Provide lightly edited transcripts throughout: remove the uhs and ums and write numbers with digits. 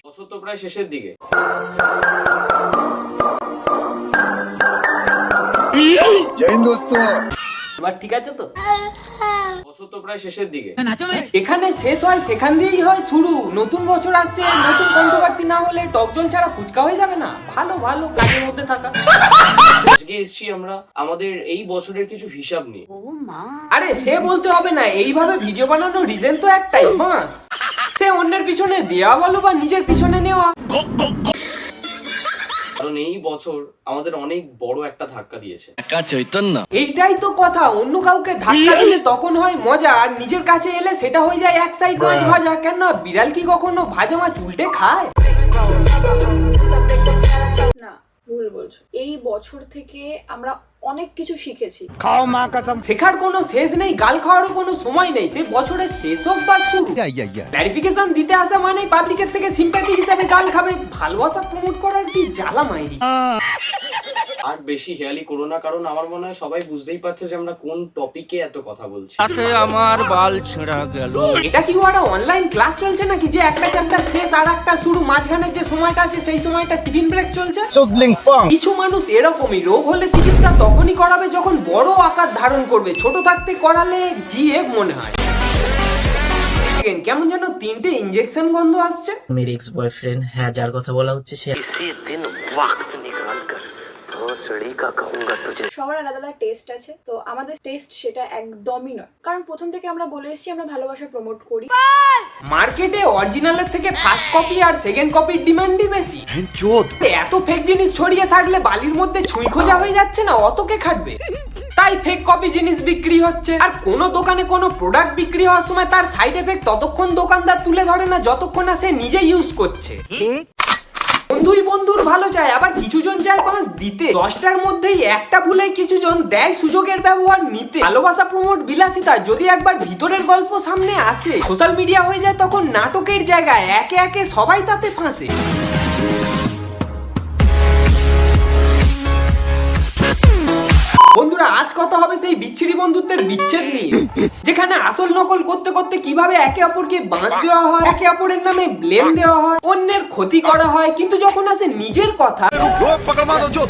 বছর তো প্রায় শেষের দিকে। জয় হিন্দ দোস্ত। এবার ঠিক আছে তো? বছর তো প্রায় শেষের দিকে। এখানে শেষ হয় সেখান দিয়েই হয় শুরু। নতুন বছর আসছে, নতুন কন্ট্রোভার্সি না হলে টক জল ছাড়া ফুচকা হয়ে যাবে না। ভালো ভালো কাজের মধ্যে থাকা। আজকে এসছি আমরা আমাদের এই বছরের কিছু হিসাব নিয়ে। আরে সে বলতে হবে না, এইভাবে ভিডিও বানানোর রিজন তো একটাই, মাস। সে অন্যের পিছনে দেওয়া বলো বা নিজের পিছনে নেওয়া। কারণ এই বছর আমাদের অনেক বড় একটা ধাক্কা দিয়েছে। এইটাই তো কথা, অন্য কাউকে ধাক্কা দিলে তখন হয় মজা, আর নিজের কাছে এলে সেটা হয়ে যায় এক সাইড মাছ ভাজা। কেন বিড়াল কি কখনো ভাজা মাছ উল্টে খায়? না, ভুল বলছো। এই বছর থেকে আমরা অনেক কিছু শিখেছি। শেখার কোনো শেষ নেই, গাল খাওয়ারও কোনো সময় নেই। সে বছরের শেষ হোক বা শুরু, ক্লারিফিকেশন দিতে আসা মানেই পাবলিকের থেকে সিম্প্যাথি হিসাবে গাল খাবে। ভালোবাসা প্রমোট করার কি জ্বালা মাইরি। আর বেশি হেয়ালি করো না, কারণ আমার মনে হয় সবাই বুঝতেই পারছে যে আমরা কোন টপিকে এত কথা বলছি। আমার বাল ছেঁড়া গেল। এটা কি ওরা অনলাইন ক্লাস চলছে নাকি, যে একটা চ্যাপ্টার শেষ আর একটা শুরু, মাঝখানে যে সময়টা আছে সেই সময়টা টিফিন ব্রেক চলছে? কিছু মানুষ এরকমই, রোগ হলে চিকিৎসা তখনই করাবে যখন বড় আকার ধারণ করবে, ছোট থাকতে করালে জিএফ মনে হয়। কেমন যেন 3টে ইনজেকশন গন্ধ আসছে। मेरे एक्स बॉयफ्रेंड है যার কথা বলা হচ্ছে সে সবার আলাদা আলাদা টেস্ট আছে, তো আমাদের টেস্ট সেটা একদমই নয়। কারণ প্রথম থেকে আমরা বলে এসেছি আমরা ভালোবাসা প্রমোট করি। মার্কেটে অরিজিনালের থেকে ফার্স্ট কপি আর সেকেন্ড কপির ডিমান্ডই বেশি। এত ফেক জিনিস ছড়িয়ে থাকলে বালির মধ্যে ছুঁই খোঁজা হয়ে যাচ্ছে না, অত কে খাটবে? তাই ফেক কপি জিনিস বিক্রি হচ্ছে। আর কোনো দোকানে কোনো প্রোডাক্ট বিক্রি হওয়ার সময় তার সাইড এফেক্ট ততক্ষণ দোকানদার তুলে ধরে না যতক্ষণ না সে নিজে ইউজ করছে। বন্ধুই বন্ধুর ভালো চায়, আবার কিছু জন চায় 5 দিতে। 10টার মধ্যেই একটা ভুলেই কিছু জন দেয় সুযোগের ব্যবহার নিতে। ভালোবাসা প্রমোট বিলাসিতা যদি একবার ভিতরের গল্প সামনে আসে, সোশ্যাল মিডিয়া হয়ে যায় তখন নাটকের জায়গায়। একে একে সবাই তাতে ফাঁসে। বন্ধুরা, আজ কথা হবে সেই বিচ্ছিরি বন্ধুত্বের বিচ্ছেদ নিয়ে, যেখানে আসল নকল করতে করতে কিভাবে একে অপরকে বাঁশ দেওয়া হয়, একে অপরের নামে ব্লেম দেওয়া হয়, অন্যের ক্ষতি করা হয়, কিন্তু যখন আসে নিজের কথা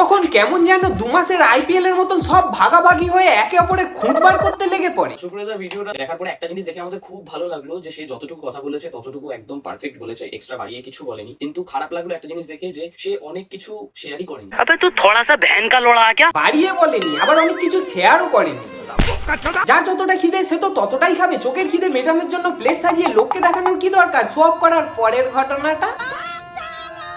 তখন কেমন যেন 2 মাসের আইপিএল এর মতন সব ভাগাভাগি হয়ে একে অপরের খুঁত বার করতে লেগে পড়ে। সুপ্রিয়দার ভিডিওটা দেখার পরে একটা জিনিস দেখে আমাদের খুব ভালো লাগলো যে সে যতটুকু কথা বলেছে ততটুকু একদম পারফেক্ট বলেছে, এক্সট্রা বাড়িয়ে কিছু বলেনি। কিন্তু খারাপ লাগলো একটা জিনিস দেখে যে সে অনেক কিছু শেয়ারই করেনি। अबे तू थोड़ा सा बहन का लोड़ा क्या? বাড়িয়ে বলেনি, আবার অনেক কিছু শেয়ারও করেনি। যার যতটা খিদে সে তো ততটাই খাবে। চোখের খিদে মেটানোর জন্য প্লেট সাজিয়ে লোককে দেখানোর কি দরকার? শো অফ করার পরের ঘটনাটা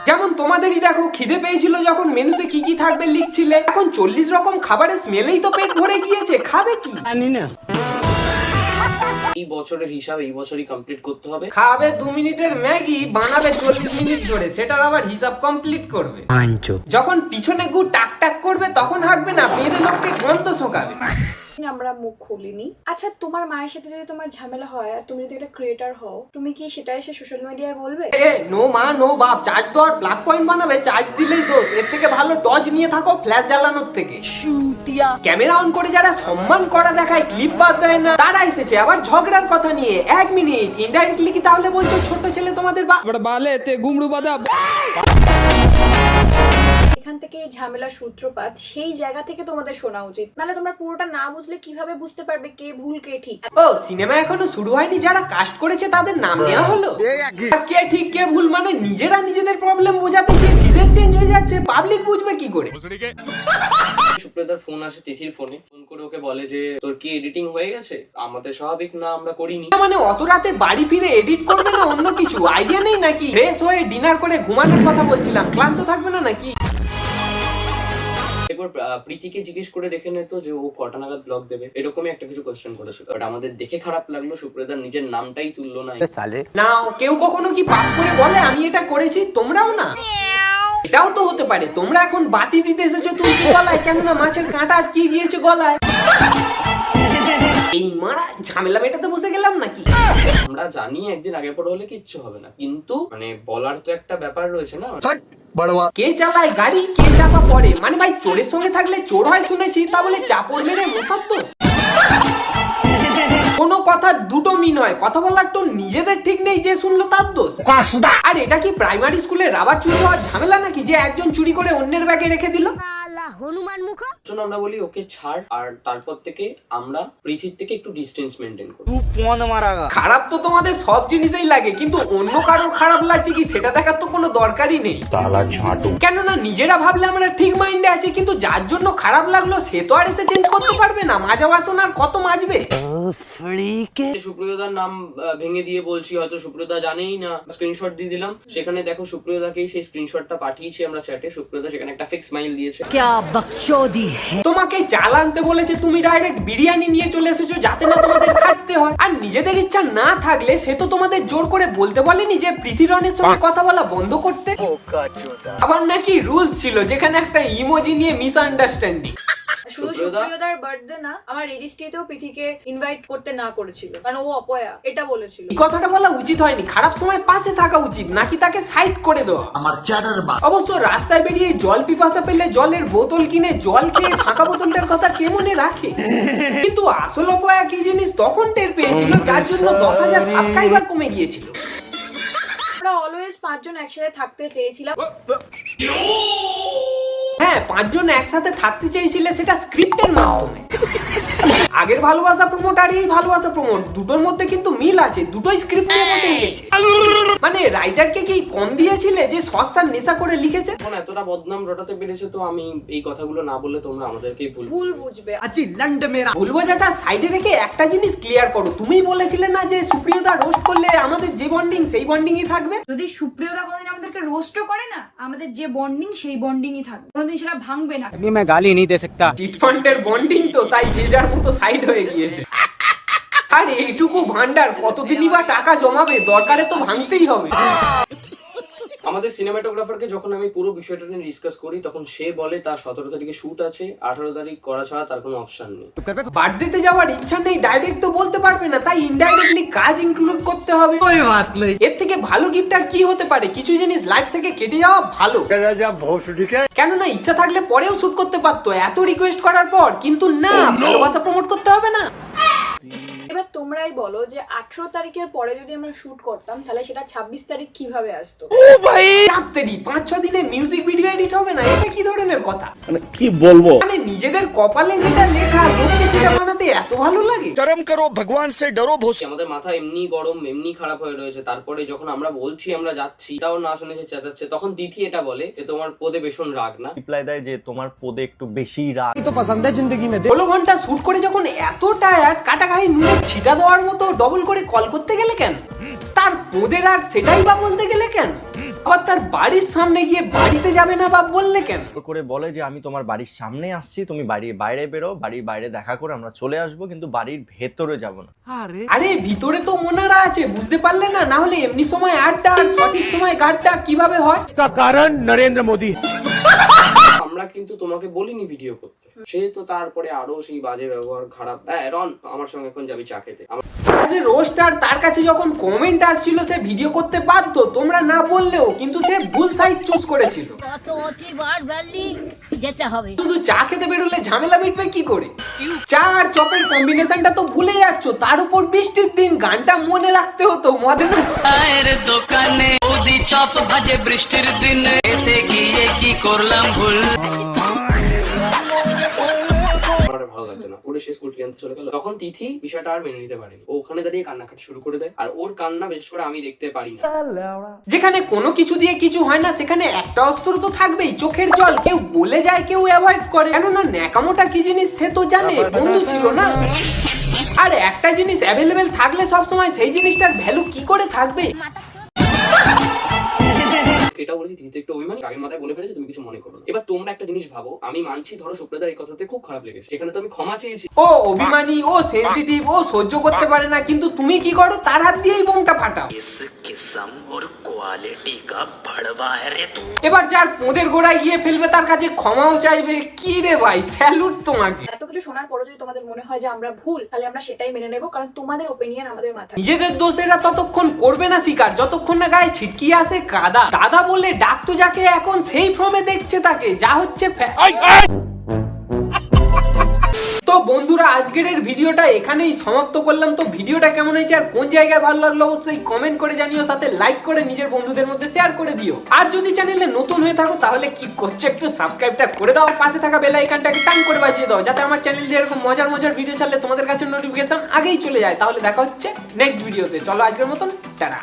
যেমন তোমাদেরই দেখো, খিদে পেয়েছিল যখন মেনুতে কি কি থাকবে লিখছিলে, এখন 40 রকম খাবারের স্মেলেই তো পেট ভরে গিয়েছে, খাবে কি? জানি না। এই বছরের হিসাব এই বছরই কমপ্লিট করতে হবে। খাবে 2 মিনিটের ম্যাগি, বানাবে 40 মিনিট ধরে, সেটার আবার হিসাব কমপ্লিট করবে। যখন পিছনে গু টাক টাক করবে তখন হাঁকবে না, পেঁদে লোককে গন্ধ শোকাবে। আমরা মুখ খুলিনি। আচ্ছা, তোমার মায়ের সাথে যদি তোমার ঝামেলা হয় আর তুমি যদি একটা ক্রিয়েটার হও, তুমি কি সেটা এসে সোশ্যাল মিডিয়ায় বলবে? নো মা নো বাপ, চার্জ তো আর প্লাগ পয়েন্ট বানাবে, চার্জ দিলেই দোষ। এর থেকে ভালো টর্চ নিয়ে থাকো ফ্ল্যাশ জ্বালানোর থেকে। ক্যামেরা অন করে যারা সম্মান করা দেখায়, ক্লিপ বাদ দেয় না, তারা এসেছে আবার ঝগড়ার কথা নিয়ে। 1 মিনিট ইনডাইরেক্টলি কি তাহলে বলছো ছোট ছেলে তোমাদের বালেতে গুমড়ু বাদা? এখান থেকে ঝামেলার সূত্রপাত সেই জায়গা থেকে তোমাদের শোনা উচিত, নাহলে তোমরা পুরোটা না বুঝলে কিভাবে বুঝতে পারবে কে ভুল কে ঠিক? ও সিনেমা এখনো শুরু হয়নি, যারা কাস্ট করেছে তাদের নাম নেওয়া হলো। কে ঠিক কে ভুল মানে নিজেরা নিজেদের প্রবলেম বোঝাতে গিয়ে সিজন চেঞ্জ হয়ে যাচ্ছে, পাবলিক বুঝবে কি করে? সুপ্রিয়দার ফোন আসে তিথির ফোনে, ফোন করে ওকে বলে যে তোর কি এডিটিং হয়ে গেছে? আমাদের স্বাভাবিক না, আমরা করিনি। মানে অত রাতে বাড়ি ফিরে এডিট করবে না অন্য কিছু আইডিয়া নেই নাকি? ফ্রেশ হয়ে ডিনার করে ঘুমানোর কথা বলছিলাম, ক্লান্ত থাকবে না নাকি? একবার প্রীতিকে জিজ্ঞেস করে দেখে নিত যে ও কটা নাগাদ ব্লগ দেবে, এরকমই একটা কিছু কোশ্চেন করেছিল। বাট আমাদের দেখে খারাপ লাগলো, সুপ্রিয়দার নিজের নামটাই তুললো না। না কেউ কখনো কি পাপ করে বলে আমি এটা করেছি? তোমরাও না। এটাও তো হতে পারে তোমরা এখন বাতি দিতে এসেছো তুলসী গলায়, কেননা মাছের কাঁটা আটকে গিয়েছে গলায়। এই মারা ঝামেলা মেটাতে বসে গেলাম নাকি? আমরা জানি একদিন আগে পরে হলে কিচ্ছু হবে না, কিন্তু মানে বলার তো একটা ব্যাপার রয়েছে না। কে চালায় গাড়ি, কে চাপা পড়ে? মানে ভাই চোরের সঙ্গে থাকলে চোর হয় শুনেছি, তা বলে চাপড় মেরে মশার দোষ? কোনো কথা দুটো মিন হয়, কথা বলার তো নিজেদের ঠিক নেই, যে শুনলো তার দোষ। আর এটা কি প্রাইমারি স্কুলে রাবার চুরি হওয়ার ঝামেলা নাকি, যে একজন চুরি করে অন্যের ব্যাগে রেখে দিল? জন্য আমরা বলি ওকে ছাড়, আর তারপর থেকে আমরা পৃথিবীর থেকে একটু ডিস্টেন্স মেনটেন করি। খারাপ তো তোমাদের সব জিনিসেই লাগে, কিন্তু অন্য কারোর খারাপ লাগছে কি সেটা দেখার তো কোনো দরকারই নেই। কেননা নিজেরা ভাবলে আমরা ঠিক মাইন্ডে আছি, কিন্তু যার জন্য খারাপ লাগলো সে তো আর এসে চেঞ্জ করতে পারবে না। মাজা বাসন আর কত মাজবে? সুপ্রিয়দার নাম ভেঙে দিয়ে বলছি, হয়তো সুপ্রিয়দা জানেই না, স্ক্রিনশট দিয়ে দিলাম। সেখানে দেখো সুপ্রিয়দাকেই সেই স্ক্রিনশটটা পাঠিয়েছি আমরা চ্যাটে। সুপ্রিয়দা সেখানে একটা ফিক্স স্মাইল দিয়েছে। তোমাকে চাল আনতে বলেছে, তুমি ডাইরেক্ট বিরিয়ানি নিয়ে চলে এসেছো যাতে না তোমাদের খাটতে হয়। আর নিজেদের ইচ্ছা না থাকলে সে তো তোমাদের জোর করে বলতে বলেনি যে প্রীতিরনের সঙ্গে কথা বলা বন্ধ করতে। আবার নাকি রুলস ছিল যেখানে একটা ইমোজি নিয়ে মিসআন্ডারস্ট্যান্ডিং। শুধু সুপ্রিয়দার বার্থডে না, আমার রেজিস্ট্রিতেও প্রীতিকে ইনভাইট করতে না করেছিল, কারণ ও অপয়া এটা বলেছিল। এই কথাটা বলা উচিত হয়নি, খারাপ সময় পাশে থাকা উচিত, নাকি তাকে সাইড করে দেওয়া। অবশ্য রাস্তায় বেরিয়ে জল পিপাসা পেলে জলের বোতল কিনে জল খেয়ে ফাঁকা বোতলটার কথা কে মনে রাখে? কিন্তু আসল অপয়া কি জিনিস তখন টের পেয়েছিল, যার জন্য 10,000 সাবস্ক্রাইবার কমে গিয়েছিল। আমরা অলওয়েজ 5 জন একসাথে থাকতে চেয়েছিলাম। হ্যাঁ, 5 জন একসাথে থাকতে চেয়েছিলে, সেটা স্ক্রিপ্টের মাধ্যমে। আগের ভালোবাসা প্রমোট আর এই ভালোবাসা প্রমোট দুটোর মধ্যে কিন্তু মিল আছে, দুটোই স্ক্রিপ্ট নিয়ে বসে গেছে। মানে রাইটারকে কি কম দিয়েছিলে যে সস্তার নেশা করে লিখেছে? এখন এতটা বদনাম রটাতে পেরেছে, তো আমি এই কথাগুলো না বললে তোমরা আমাদেরকেই ভুল বুঝবে। ভুল বোঝাটা সাইডে রেখে একটা জিনিস ক্লিয়ার করো। তুমিই বলেছিলে না যে সুপ্রিয়তা রোস্ট করলে আমাদের যে বন্ডিং সেই বন্ডিংই থাকবে। যদি সুপ্রিয়দা কোনোদিন আমাদেরকে রোস্টও করে না, আমাদের যে বন্ডিং সেই বন্ডিংই থাকবে, কোনোদিন সেটা ভাঙবে না। अभी मैं गाली नहीं दे सकता। চিটফান্ডের বন্ডিং তো, তাই যে যার মতো সাইড হয়ে গিয়েছে। আর এইটুকু ভান্ডার কতদিনই বা টাকা জমাবে, দরকারে তো ভাঙতেই হবে। আমাদের সিনেমাটোগ্রাফারকে যখন আমি পুরো বিষয়টা নিয়ে ডিসকাস করি, তখন সে বলে তার 17 তারিখে শুট আছে, 18 তারিখ করা ছাড়া তার কোনো অপশন নেই। বার্থডেতে যাওয়ার ইচ্ছা নেই, ডাইরেক্ট তো বলতে পারবে না, তাই ইনডাইরেক্টলি কাজ ইনক্লুড করতে হবে। এর থেকে ভালো গিফট আর কি হতে পারে? কিছু জিনিস লাইফ থেকে কেটে যাওয়া ভালো। কেননা ইচ্ছা থাকলে পরেও শুট করতে পারতো, এত রিকোয়েস্ট করার পর। কিন্তু না, ভালোবাসা প্রমোট করতে হবে না। এবার তোমরাই বলো যে 18 তারিখের পরে যদি আমরা শুট করতাম, তাহলে সেটা 26 তারিখ কিভাবে আসতো? চাপতেরি 5-6 দিনে মিউজিক ভিডিও এডিট হবে না, এটা কি ধরনের কথা? মানে কি বলবো? মানে নিজেদের কপালে যেটা লেখা, লোককে সেটা বানাতে এত ভালো লাগে? शर्म करो भगवान से डरो भोस আমাদের মাথা এমনি গরম, এমনি খারাপ হয়ে রয়েছে। তারপরে যখন আমরা বলছি আমরা যাচ্ছি, তাও না শুনে সে চেঁচাচ্ছে। তখন দিথি এটা বলে যে তোমার পদে ভীষণ রাগ না? রিপ্লাই দেয় যে তোমার পদে একটু বেশি রাগ। तो पसंद है जिंदगी में 16 ঘন্টা শুট করে যখন এত টায়ার্ড, কাটা গায়ে নুনে ছিটা দেওয়ার মতো ডবল করে কল করতে গেলে কেন? তার পদে রাগ সেটাই বা বলতে গেলে কেন? আবার তার বাড়ির সামনে গিয়ে বাড়িতে যাবে না বা বললে কেন? করে বলে যে আমি তোমার বাড়ির সামনে আসছি, তুমি বাড়ির বাইরে বেরো, বাড়ির বাইরে দেখা করে আমরা চলে আসবো, কিন্তু বাড়ির ভেতরে যাব না। আরে ভিতরে তো মোনারা আছে, বুঝতে পারলে না? না হলে এমনি সময় আড্ডা আর সঠিক সময় গাড্ডা কিভাবে হয়? कारण नरेंद्र मोदी। আমরা কিন্তু তোমাকে বলিনি ভিডিও করতে। সে তো তারপরে আরো সেই বাজে ব্যবহার, খারাপ। রন, আমার সঙ্গে এখন যাবি চা খেতে। যে রোস্টার, তার কাছে যখন কমেন্ট আসছিল সে ভিডিও করতে পারতো, তোমরা না বললেও, কিন্তু সে ভুল সাইড চুজ করেছিল। শুধু চা খেতে বেরোলে ঝামেলা মিটবে কি করে? চা আর চপের কম্বিনেশনটা তো ভুলে যাচ্ছ, তার উপর বৃষ্টির দিন। গানটা মনে রাখতে হতো, মদন দোকানে ওদি চপ ভাজে বৃষ্টির দিন, এসে গিয়ে কি করলাম ভুল। আমার আর ভালো লাগছে না। ওরে সে স্কুল আনতে চলে গেল। তখন তিথি বিষয়টা আর মেনে নিতে পারেনি। ও ওখানে দাঁড়িয়ে কান্নাকাটি শুরু করে দেয়, আর ওর কান্না বিশেষ করে আমি দেখতে পারি না। যেখানে কোনো কিছু দিয়ে কিছু হয় না, সেখানে একটা অস্ত্র তো থাকবেই, চোখের জল। কেউ বলে যায়, কেউ অ্যাভয়েড করে। কেননা ন্যাকামোটা কি জিনিস সে তো জানে, বন্ধু ছিল না। আর একটা জিনিস অ্যাভেলেবেল থাকলে সবসময় সেই জিনিসটার ভ্যালু কি করে থাকবে? এটা বলেছি তিথি একটু অভিমান, আগের মাথায় বলে ফেলেছে, তুমি কিছু মনে করো না। এবার তোমরা একটা জিনিস ভাবো, আমি মানছি ধরো সুপ্রদার এই কথাতে খুব খারাপ লেগেছে, সেখানে তো আমি ক্ষমা চেয়েছি। ও অভিমানী, ও সেনসিটিভ, ও সহ্য করতে পারে না, কিন্তু তুমি কি করো? তার হাত দিয়েই বোমটা ফাটাও। এবার যার পোঁদের গোড়ায় গিয়ে ফেলবে তার কাছে ক্ষমাও চাইবে। কি রে ভাই, স্যালুট তোমাকে। এত কিছু শোনার পরে যদি তোমাদের মনে হয় যে আমরা ভুল, তাহলে আমরা সেটাই মেনে নেব, কারণ তোমাদের ওপিনিয়ন আমাদের মাথায়। নিজেদের দোষ এরা ততক্ষণ করবে না স্বীকার যতক্ষণ না গায়ে ছিটকি আসে কাদা। দাদা বলে ডাকতো যাকে, এখন সেই ফর্মে দেখছে তাকে, যা হচ্ছে তো বন্ধুরা আজকের এই ভিডিওটা এখানেই সমাপ্ত করলাম। তো ভিডিওটা কেমন হয়েছে আর কোন জায়গায় ভালো লাগলো অবশ্যই কমেন্ট করে জানিও, সাথে লাইক করে নিজের বন্ধুদের মধ্যে শেয়ার করে দিও। আর যদি চ্যানেলে নতুন হয়ে থাকো তাহলে কি করছো, একটু সাবস্ক্রাইবটা করে দাও, আর পাশে থাকা বেল আইকনটাকে টাং করে বাজিয়ে দাও, যাতে আমার চ্যানেল দিয়ে এরকম মজার মজার ভিডিও ছাড়লে তোমাদের কাছে নোটিফিকেশন আগেই চলে যায়। তাহলে দেখা হচ্ছে নেক্সট ভিডিওতে। চলো আজকের মতন টাটা।